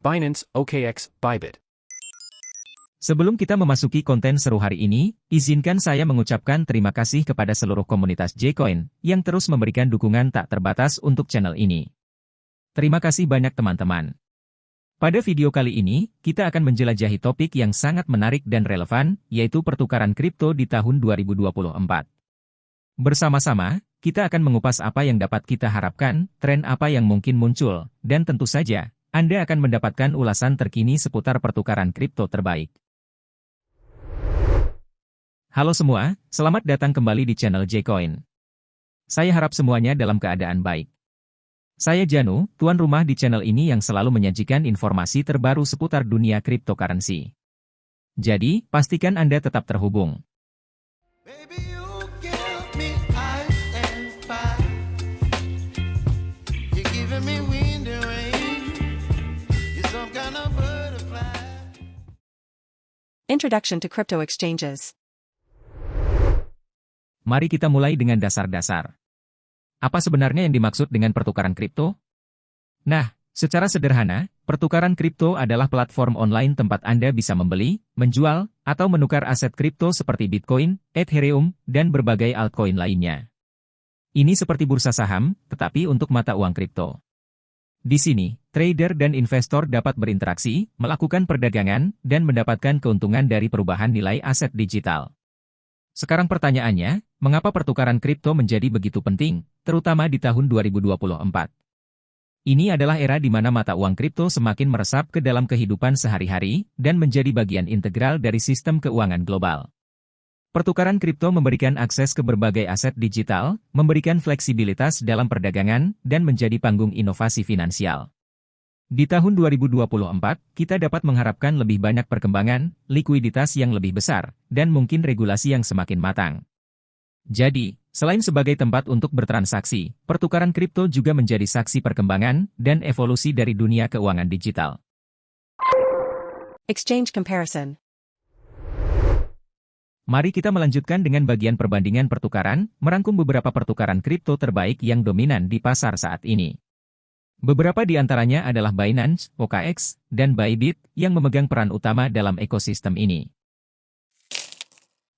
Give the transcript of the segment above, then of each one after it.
Binance, OKX, Bybit. Sebelum kita memasuki konten seru hari ini, izinkan saya mengucapkan terima kasih kepada seluruh komunitas J-Coin yang terus memberikan dukungan tak terbatas untuk channel ini. Terima kasih banyak teman-teman. Pada video kali ini, kita akan menjelajahi topik yang sangat menarik dan relevan, yaitu pertukaran kripto di tahun 2024. Bersama-sama, kita akan mengupas apa yang dapat kita harapkan, tren apa yang mungkin muncul, dan tentu saja, Anda akan mendapatkan ulasan terkini seputar pertukaran kripto terbaik. Halo semua, selamat datang kembali di channel J-Coin. Saya harap semuanya dalam keadaan baik. Saya Janu, tuan rumah di channel ini yang selalu menyajikan informasi terbaru seputar dunia cryptocurrency. Jadi, pastikan Anda tetap terhubung. Introduction to Crypto Exchanges. Mari kita mulai dengan dasar-dasar. Apa sebenarnya yang dimaksud dengan pertukaran kripto? Nah, secara sederhana, pertukaran kripto adalah platform online tempat Anda bisa membeli, menjual, atau menukar aset kripto seperti Bitcoin, Ethereum, dan berbagai altcoin lainnya. Ini seperti bursa saham, tetapi untuk mata uang kripto. Di sini, trader dan investor dapat berinteraksi, melakukan perdagangan, dan mendapatkan keuntungan dari perubahan nilai aset digital. Sekarang pertanyaannya, mengapa pertukaran kripto menjadi begitu penting, terutama di tahun 2024? Ini adalah era di mana mata uang kripto semakin meresap ke dalam kehidupan sehari-hari, dan menjadi bagian integral dari sistem keuangan global. Pertukaran kripto memberikan akses ke berbagai aset digital, memberikan fleksibilitas dalam perdagangan, dan menjadi panggung inovasi finansial. Di tahun 2024, kita dapat mengharapkan lebih banyak perkembangan, likuiditas yang lebih besar, dan mungkin regulasi yang semakin matang. Jadi, selain sebagai tempat untuk bertransaksi, pertukaran kripto juga menjadi saksi perkembangan dan evolusi dari dunia keuangan digital. Exchange Comparison. Mari kita melanjutkan dengan bagian perbandingan pertukaran, merangkum beberapa pertukaran kripto terbaik yang dominan di pasar saat ini. Beberapa di antaranya adalah Binance, OKX, dan Bybit yang memegang peran utama dalam ekosistem ini.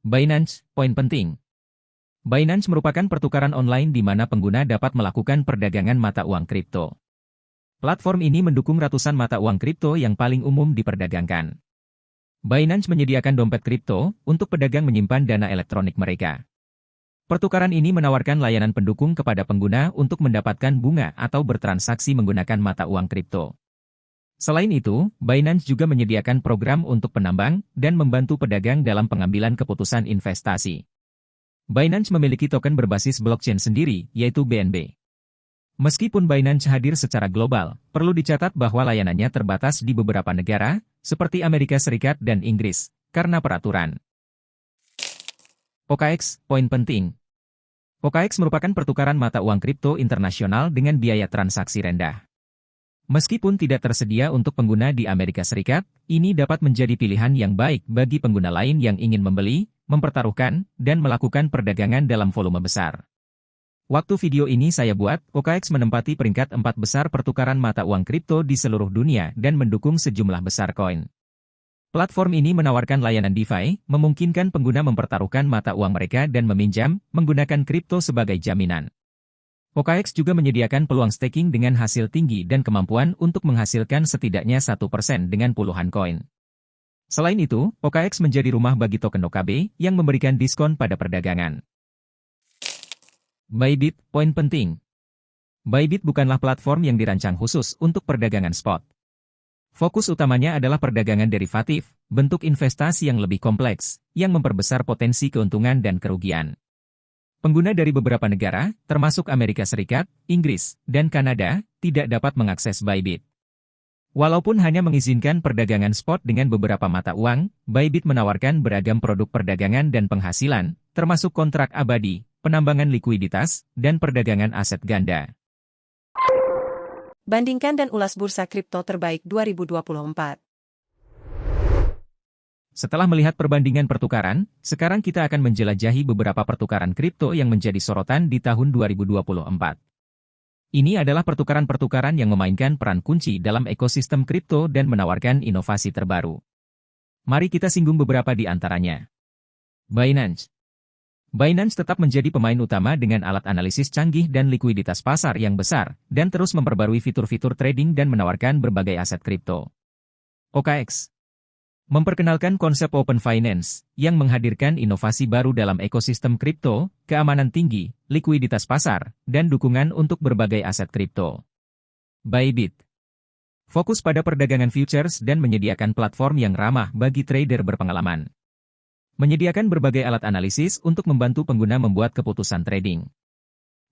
Binance, poin penting. Binance merupakan pertukaran online di mana pengguna dapat melakukan perdagangan mata uang kripto. Platform ini mendukung ratusan mata uang kripto yang paling umum diperdagangkan. Binance menyediakan dompet kripto untuk pedagang menyimpan dana elektronik mereka. Pertukaran ini menawarkan layanan pendukung kepada pengguna untuk mendapatkan bunga atau bertransaksi menggunakan mata uang kripto. Selain itu, Binance juga menyediakan program untuk penambang dan membantu pedagang dalam pengambilan keputusan investasi. Binance memiliki token berbasis blockchain sendiri, yaitu BNB. Meskipun Binance hadir secara global, perlu dicatat bahwa layanannya terbatas di beberapa negara, seperti Amerika Serikat dan Inggris, karena peraturan. OKX, poin penting. OKX merupakan pertukaran mata uang kripto internasional dengan biaya transaksi rendah. Meskipun tidak tersedia untuk pengguna di Amerika Serikat, ini dapat menjadi pilihan yang baik bagi pengguna lain yang ingin membeli, mempertaruhkan, dan melakukan perdagangan dalam volume besar. Waktu video ini saya buat, OKX menempati peringkat 4 besar pertukaran mata uang kripto di seluruh dunia dan mendukung sejumlah besar koin. Platform ini menawarkan layanan DeFi, memungkinkan pengguna mempertaruhkan mata uang mereka dan meminjam, menggunakan kripto sebagai jaminan. OKX juga menyediakan peluang staking dengan hasil tinggi dan kemampuan untuk menghasilkan setidaknya 1% dengan puluhan koin. Selain itu, OKX menjadi rumah bagi token OKB yang memberikan diskon pada perdagangan. Bybit, poin penting. Bybit bukanlah platform yang dirancang khusus untuk perdagangan spot. Fokus utamanya adalah perdagangan derivatif, bentuk investasi yang lebih kompleks, yang memperbesar potensi keuntungan dan kerugian. Pengguna dari beberapa negara, termasuk Amerika Serikat, Inggris, dan Kanada, tidak dapat mengakses Bybit. Walaupun hanya mengizinkan perdagangan spot dengan beberapa mata uang, Bybit menawarkan beragam produk perdagangan dan penghasilan, termasuk kontrak abadi, penambangan likuiditas, dan perdagangan aset ganda. Bandingkan dan ulas bursa kripto terbaik 2024. Setelah melihat perbandingan pertukaran, sekarang kita akan menjelajahi beberapa pertukaran kripto yang menjadi sorotan di tahun 2024. Ini adalah pertukaran-pertukaran yang memainkan peran kunci dalam ekosistem kripto dan menawarkan inovasi terbaru. Mari kita singgung beberapa di antaranya. Binance. Binance tetap menjadi pemain utama dengan alat analisis canggih dan likuiditas pasar yang besar, dan terus memperbarui fitur-fitur trading dan menawarkan berbagai aset kripto. OKX memperkenalkan konsep Open Finance, yang menghadirkan inovasi baru dalam ekosistem kripto, keamanan tinggi, likuiditas pasar, dan dukungan untuk berbagai aset kripto. Bybit fokus pada perdagangan futures dan menyediakan platform yang ramah bagi trader berpengalaman. Menyediakan berbagai alat analisis untuk membantu pengguna membuat keputusan trading.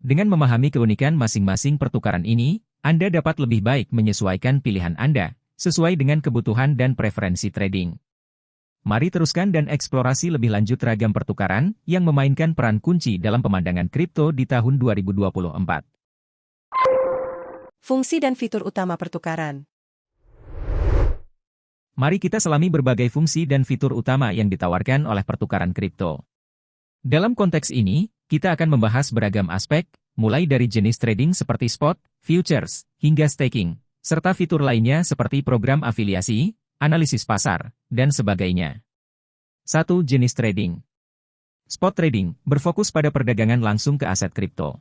Dengan memahami keunikan masing-masing pertukaran ini, Anda dapat lebih baik menyesuaikan pilihan Anda, sesuai dengan kebutuhan dan preferensi trading. Mari teruskan dan eksplorasi lebih lanjut ragam pertukaran yang memainkan peran kunci dalam pemandangan kripto di tahun 2024. Fungsi dan fitur utama pertukaran. Mari kita selami berbagai fungsi dan fitur utama yang ditawarkan oleh pertukaran kripto. Dalam konteks ini, kita akan membahas beragam aspek, mulai dari jenis trading seperti spot, futures, hingga staking, serta fitur lainnya seperti program afiliasi, analisis pasar, dan sebagainya. 1. Jenis trading. Spot trading berfokus pada perdagangan langsung ke aset kripto.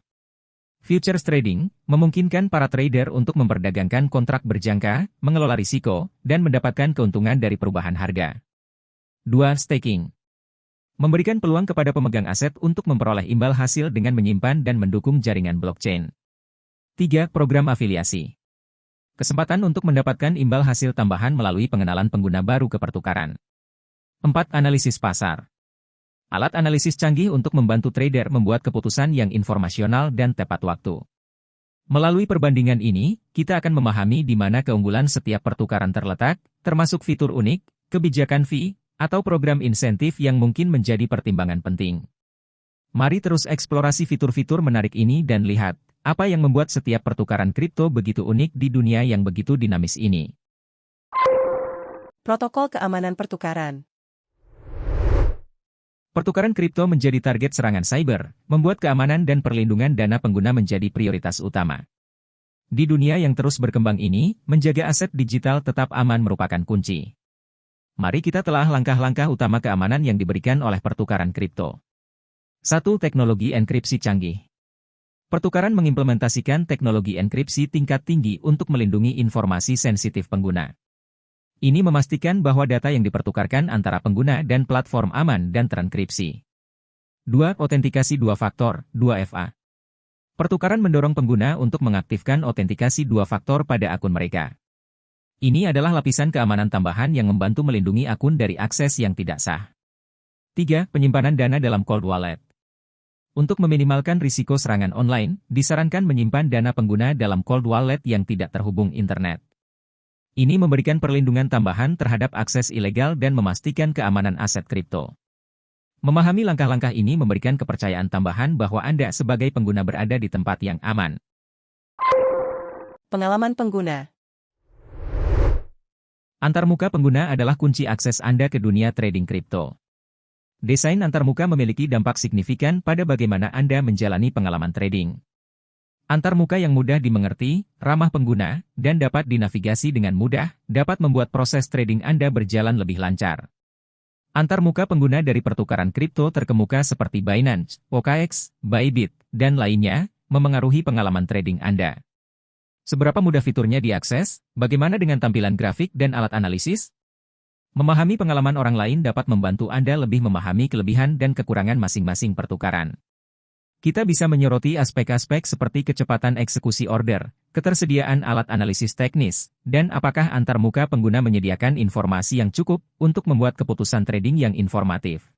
Futures trading memungkinkan para trader untuk memperdagangkan kontrak berjangka, mengelola risiko, dan mendapatkan keuntungan dari perubahan harga. 2. Staking memberikan peluang kepada pemegang aset untuk memperoleh imbal hasil dengan menyimpan dan mendukung jaringan blockchain. 3. Program afiliasi kesempatan untuk mendapatkan imbal hasil tambahan melalui pengenalan pengguna baru ke pertukaran. 4. Analisis pasar. Alat analisis canggih untuk membantu trader membuat keputusan yang informasional dan tepat waktu. Melalui perbandingan ini, kita akan memahami di mana keunggulan setiap pertukaran terletak, termasuk fitur unik, kebijakan fee, atau program insentif yang mungkin menjadi pertimbangan penting. Mari terus eksplorasi fitur-fitur menarik ini dan lihat apa yang membuat setiap pertukaran kripto begitu unik di dunia yang begitu dinamis ini. Protokol keamanan pertukaran. Pertukaran kripto menjadi target serangan cyber, membuat keamanan dan perlindungan dana pengguna menjadi prioritas utama. Di dunia yang terus berkembang ini, menjaga aset digital tetap aman merupakan kunci. Mari kita telah langkah-langkah utama keamanan yang diberikan oleh pertukaran kripto. 1. Teknologi enkripsi canggih. Pertukaran mengimplementasikan teknologi enkripsi tingkat tinggi untuk melindungi informasi sensitif pengguna. Ini memastikan bahwa data yang dipertukarkan antara pengguna dan platform aman dan terenkripsi. 2. Autentikasi dua faktor, 2FA. Pertukaran mendorong pengguna untuk mengaktifkan autentikasi dua faktor pada akun mereka. Ini adalah lapisan keamanan tambahan yang membantu melindungi akun dari akses yang tidak sah. 3. Penyimpanan dana dalam cold wallet. Untuk meminimalkan risiko serangan online, disarankan menyimpan dana pengguna dalam cold wallet yang tidak terhubung internet. Ini memberikan perlindungan tambahan terhadap akses ilegal dan memastikan keamanan aset kripto. Memahami langkah-langkah ini memberikan kepercayaan tambahan bahwa Anda sebagai pengguna berada di tempat yang aman. Pengalaman pengguna. Antarmuka pengguna adalah kunci akses Anda ke dunia trading kripto. Desain antarmuka memiliki dampak signifikan pada bagaimana Anda menjalani pengalaman trading. Antarmuka yang mudah dimengerti, ramah pengguna, dan dapat dinavigasi dengan mudah, dapat membuat proses trading Anda berjalan lebih lancar. Antarmuka pengguna dari pertukaran kripto terkemuka seperti Binance, OKX, Bybit, dan lainnya, memengaruhi pengalaman trading Anda. Seberapa mudah fiturnya diakses? Bagaimana dengan tampilan grafik dan alat analisis? Memahami pengalaman orang lain dapat membantu Anda lebih memahami kelebihan dan kekurangan masing-masing pertukaran. Kita bisa menyoroti aspek-aspek seperti kecepatan eksekusi order, ketersediaan alat analisis teknis, dan apakah antarmuka pengguna menyediakan informasi yang cukup untuk membuat keputusan trading yang informatif.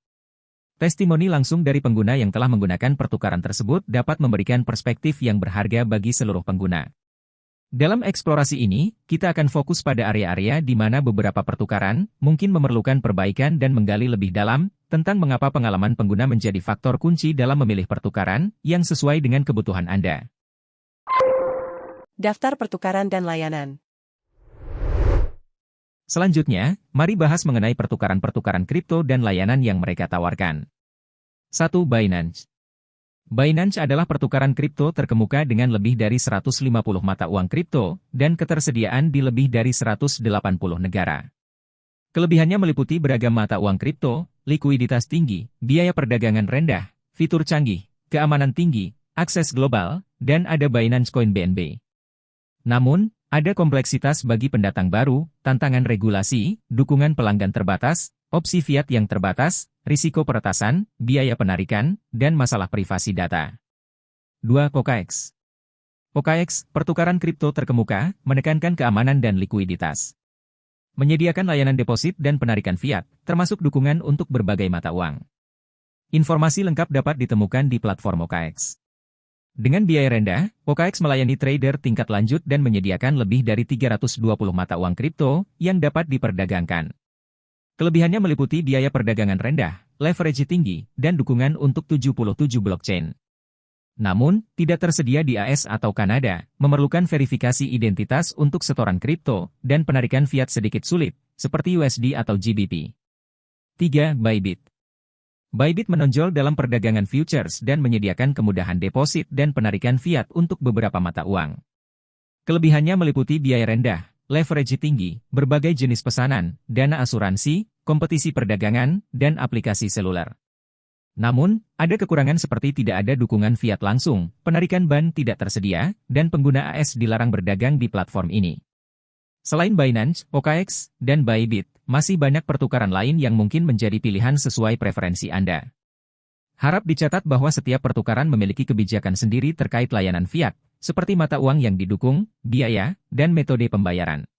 Testimoni langsung dari pengguna yang telah menggunakan pertukaran tersebut dapat memberikan perspektif yang berharga bagi seluruh pengguna. Dalam eksplorasi ini, kita akan fokus pada area-area di mana beberapa pertukaran mungkin memerlukan perbaikan dan menggali lebih dalam tentang mengapa pengalaman pengguna menjadi faktor kunci dalam memilih pertukaran yang sesuai dengan kebutuhan Anda. Daftar pertukaran dan layanan. Selanjutnya, mari bahas mengenai pertukaran-pertukaran kripto dan layanan yang mereka tawarkan. 1. Binance. Binance adalah pertukaran kripto terkemuka dengan lebih dari 150 mata uang kripto, dan ketersediaan di lebih dari 180 negara. Kelebihannya meliputi beragam mata uang kripto, likuiditas tinggi, biaya perdagangan rendah, fitur canggih, keamanan tinggi, akses global, dan ada Binance Coin BNB. Namun, ada kompleksitas bagi pendatang baru, tantangan regulasi, dukungan pelanggan terbatas, opsi fiat yang terbatas, risiko peretasan, biaya penarikan, dan masalah privasi data. 2. OKX. OKX, pertukaran kripto terkemuka, menekankan keamanan dan likuiditas. Menyediakan layanan deposit dan penarikan fiat, termasuk dukungan untuk berbagai mata uang. Informasi lengkap dapat ditemukan di platform OKX. Dengan biaya rendah, OKX melayani trader tingkat lanjut dan menyediakan lebih dari 320 mata uang kripto yang dapat diperdagangkan. Kelebihannya meliputi biaya perdagangan rendah, leverage tinggi, dan dukungan untuk 77 blockchain. Namun, tidak tersedia di AS atau Kanada, memerlukan verifikasi identitas untuk setoran kripto, dan penarikan fiat sedikit sulit, seperti USD atau GBP. 3. Bybit. Bybit menonjol dalam perdagangan futures dan menyediakan kemudahan deposit dan penarikan fiat untuk beberapa mata uang. Kelebihannya meliputi biaya rendah, leverage tinggi, berbagai jenis pesanan, dana asuransi, kompetisi perdagangan, dan aplikasi seluler. Namun, ada kekurangan seperti tidak ada dukungan fiat langsung, penarikan ban tidak tersedia, dan pengguna AS dilarang berdagang di platform ini. Selain Binance, OKX, dan Bybit, masih banyak pertukaran lain yang mungkin menjadi pilihan sesuai preferensi Anda. Harap dicatat bahwa setiap pertukaran memiliki kebijakan sendiri terkait layanan fiat, seperti mata uang yang didukung, biaya, dan metode pembayaran.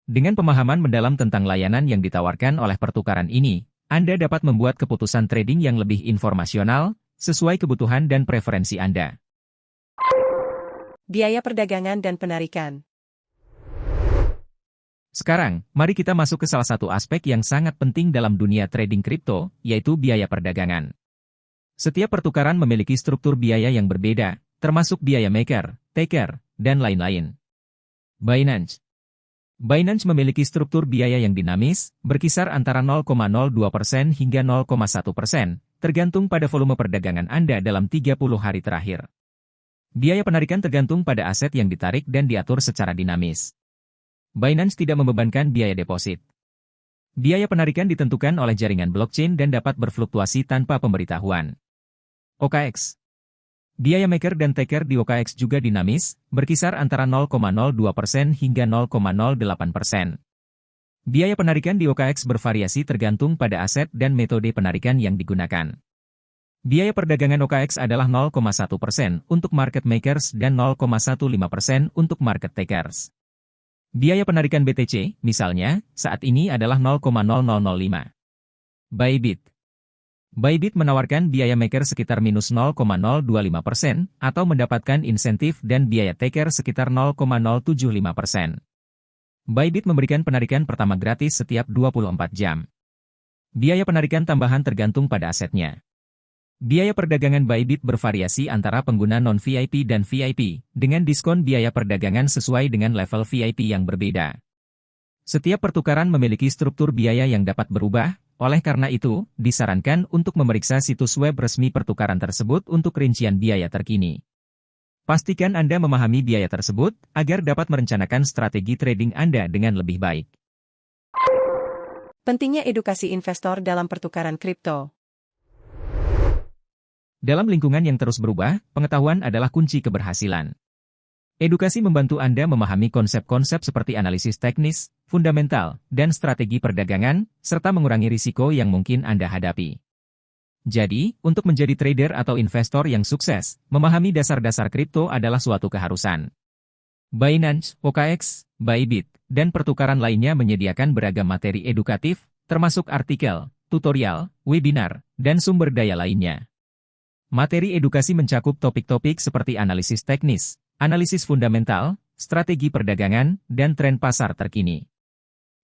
Dengan pemahaman mendalam tentang layanan yang ditawarkan oleh pertukaran ini, Anda dapat membuat keputusan trading yang lebih informasional, sesuai kebutuhan dan preferensi Anda. Biaya perdagangan dan penarikan. Sekarang, mari kita masuk ke salah satu aspek yang sangat penting dalam dunia trading kripto, yaitu biaya perdagangan. Setiap pertukaran memiliki struktur biaya yang berbeda, termasuk biaya maker, taker, dan lain-lain. Binance. Binance memiliki struktur biaya yang dinamis, berkisar antara 0,02% hingga 0,1%, tergantung pada volume perdagangan Anda dalam 30 hari terakhir. Biaya penarikan tergantung pada aset yang ditarik dan diatur secara dinamis. Binance tidak membebankan biaya deposit. Biaya penarikan ditentukan oleh jaringan blockchain dan dapat berfluktuasi tanpa pemberitahuan. OKX. Biaya maker dan taker di OKX juga dinamis, berkisar antara 0,02% hingga 0,08%. Biaya penarikan di OKX bervariasi tergantung pada aset dan metode penarikan yang digunakan. Biaya perdagangan OKX adalah 0,1% untuk market makers dan 0,15% untuk market takers. Biaya penarikan BTC, misalnya, saat ini adalah 0,0005. Bybit. Bybit menawarkan biaya maker sekitar minus 0,025% atau mendapatkan insentif dan biaya taker sekitar 0,075%. Bybit memberikan penarikan pertama gratis setiap 24 jam. Biaya penarikan tambahan tergantung pada asetnya. Biaya perdagangan Bybit bervariasi antara pengguna non-VIP dan VIP, dengan diskon biaya perdagangan sesuai dengan level VIP yang berbeda. Setiap pertukaran memiliki struktur biaya yang dapat berubah, oleh karena itu, disarankan untuk memeriksa situs web resmi pertukaran tersebut untuk rincian biaya terkini. Pastikan Anda memahami biaya tersebut, agar dapat merencanakan strategi trading Anda dengan lebih baik. Pentingnya edukasi investor dalam pertukaran kripto. Dalam lingkungan yang terus berubah, pengetahuan adalah kunci keberhasilan. Edukasi membantu Anda memahami konsep-konsep seperti analisis teknis, fundamental, dan strategi perdagangan, serta mengurangi risiko yang mungkin Anda hadapi. Jadi, untuk menjadi trader atau investor yang sukses, memahami dasar-dasar kripto adalah suatu keharusan. Binance, OKX, Bybit, dan pertukaran lainnya menyediakan beragam materi edukatif, termasuk artikel, tutorial, webinar, dan sumber daya lainnya. Materi edukasi mencakup topik-topik seperti analisis teknis, analisis fundamental, strategi perdagangan, dan tren pasar terkini.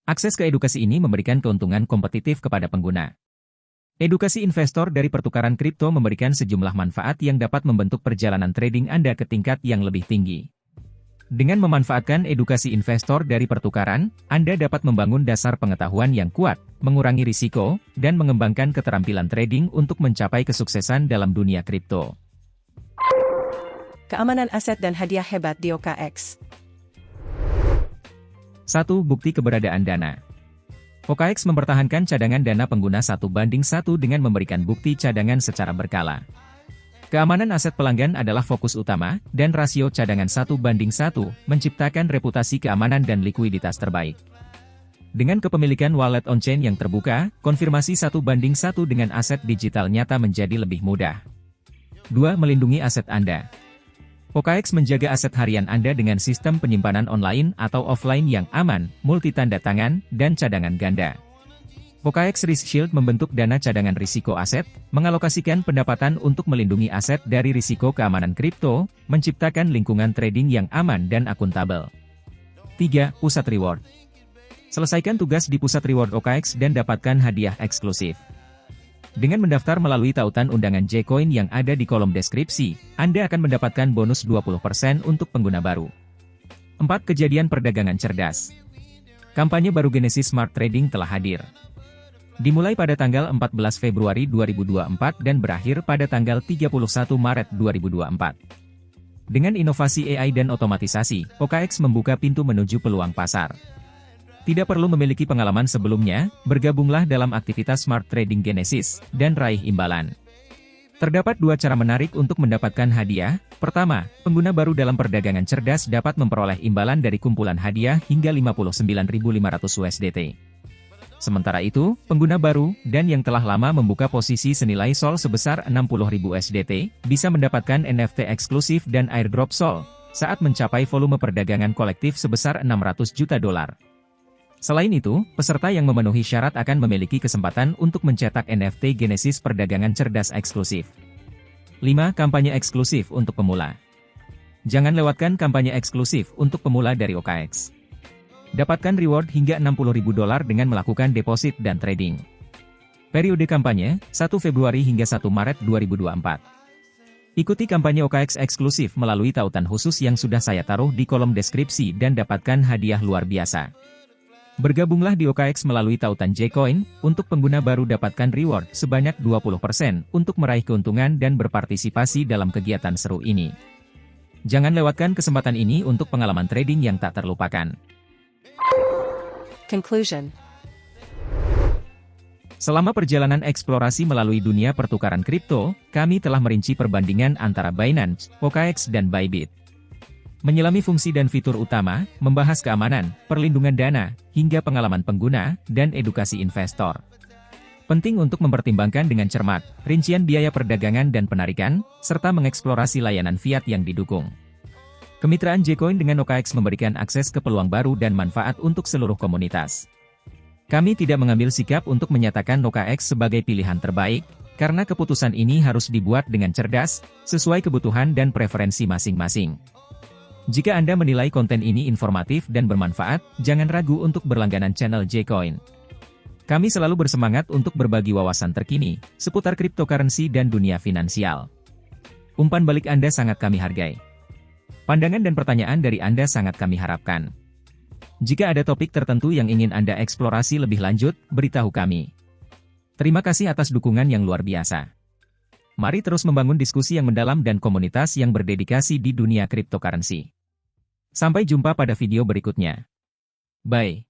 Akses ke edukasi ini memberikan keuntungan kompetitif kepada pengguna. Edukasi investor dari pertukaran kripto memberikan sejumlah manfaat yang dapat membentuk perjalanan trading Anda ke tingkat yang lebih tinggi. Dengan memanfaatkan edukasi investor dari pertukaran, Anda dapat membangun dasar pengetahuan yang kuat, mengurangi risiko, dan mengembangkan keterampilan trading untuk mencapai kesuksesan dalam dunia kripto. Keamanan aset dan hadiah hebat di OKX. 1. Bukti keberadaan dana. OKX mempertahankan cadangan dana pengguna 1:1 dengan memberikan bukti cadangan secara berkala. Keamanan aset pelanggan adalah fokus utama, dan rasio cadangan 1:1 menciptakan reputasi keamanan dan likuiditas terbaik. Dengan kepemilikan wallet on-chain yang terbuka, konfirmasi 1:1 dengan aset digital nyata menjadi lebih mudah. 2. Melindungi aset Anda. OKX menjaga aset harian Anda dengan sistem penyimpanan online atau offline yang aman, multi tanda tangan, dan cadangan ganda. OKX Risk Shield membentuk dana cadangan risiko aset, mengalokasikan pendapatan untuk melindungi aset dari risiko keamanan kripto, menciptakan lingkungan trading yang aman dan akuntabel. 3. Pusat Reward. Selesaikan tugas di Pusat Reward OKX dan dapatkan hadiah eksklusif. Dengan mendaftar melalui tautan undangan J-Coin yang ada di kolom deskripsi, Anda akan mendapatkan bonus 20% untuk pengguna baru. 4. Kejadian perdagangan cerdas. Kampanye baru Genesis Smart Trading telah hadir. Dimulai pada tanggal 14 Februari 2024 dan berakhir pada tanggal 31 Maret 2024. Dengan inovasi AI dan otomatisasi, OKX membuka pintu menuju peluang pasar. Tidak perlu memiliki pengalaman sebelumnya, bergabunglah dalam aktivitas Smart Trading Genesis, dan raih imbalan. Terdapat 2 cara menarik untuk mendapatkan hadiah. Pertama, pengguna baru dalam perdagangan cerdas dapat memperoleh imbalan dari kumpulan hadiah hingga 59.500 USDT. Sementara itu, pengguna baru, dan yang telah lama membuka posisi senilai SOL sebesar 60.000 USDT, bisa mendapatkan NFT eksklusif dan airdrop SOL, saat mencapai volume perdagangan kolektif sebesar $600 juta. Selain itu, peserta yang memenuhi syarat akan memiliki kesempatan untuk mencetak NFT Genesis perdagangan cerdas eksklusif. 5. Kampanye eksklusif untuk pemula. Jangan lewatkan kampanye eksklusif untuk pemula dari OKX. Dapatkan reward hingga $60.000 dengan melakukan deposit dan trading. Periode kampanye, 1 Februari hingga 1 Maret 2024. Ikuti kampanye OKX eksklusif melalui tautan khusus yang sudah saya taruh di kolom deskripsi dan dapatkan hadiah luar biasa. Bergabunglah di OKX melalui tautan J-Coin, untuk pengguna baru dapatkan reward sebanyak 20% untuk meraih keuntungan dan berpartisipasi dalam kegiatan seru ini. Jangan lewatkan kesempatan ini untuk pengalaman trading yang tak terlupakan. Conclusion. Selama perjalanan eksplorasi melalui dunia pertukaran kripto, kami telah merinci perbandingan antara Binance, OKX dan Bybit. Menyelami fungsi dan fitur utama, membahas keamanan, perlindungan dana, hingga pengalaman pengguna, dan edukasi investor. Penting untuk mempertimbangkan dengan cermat, rincian biaya perdagangan dan penarikan, serta mengeksplorasi layanan fiat yang didukung. Kemitraan J-Coin dengan OKX memberikan akses ke peluang baru dan manfaat untuk seluruh komunitas. Kami tidak mengambil sikap untuk menyatakan OKX sebagai pilihan terbaik, karena keputusan ini harus dibuat dengan cerdas, sesuai kebutuhan dan preferensi masing-masing. Jika Anda menilai konten ini informatif dan bermanfaat, jangan ragu untuk berlangganan channel J-Coin. Kami selalu bersemangat untuk berbagi wawasan terkini, seputar cryptocurrency dan dunia finansial. Umpan balik Anda sangat kami hargai. Pandangan dan pertanyaan dari Anda sangat kami harapkan. Jika ada topik tertentu yang ingin Anda eksplorasi lebih lanjut, beritahu kami. Terima kasih atas dukungan yang luar biasa. Mari terus membangun diskusi yang mendalam dan komunitas yang berdedikasi di dunia cryptocurrency. Sampai jumpa pada video berikutnya. Bye.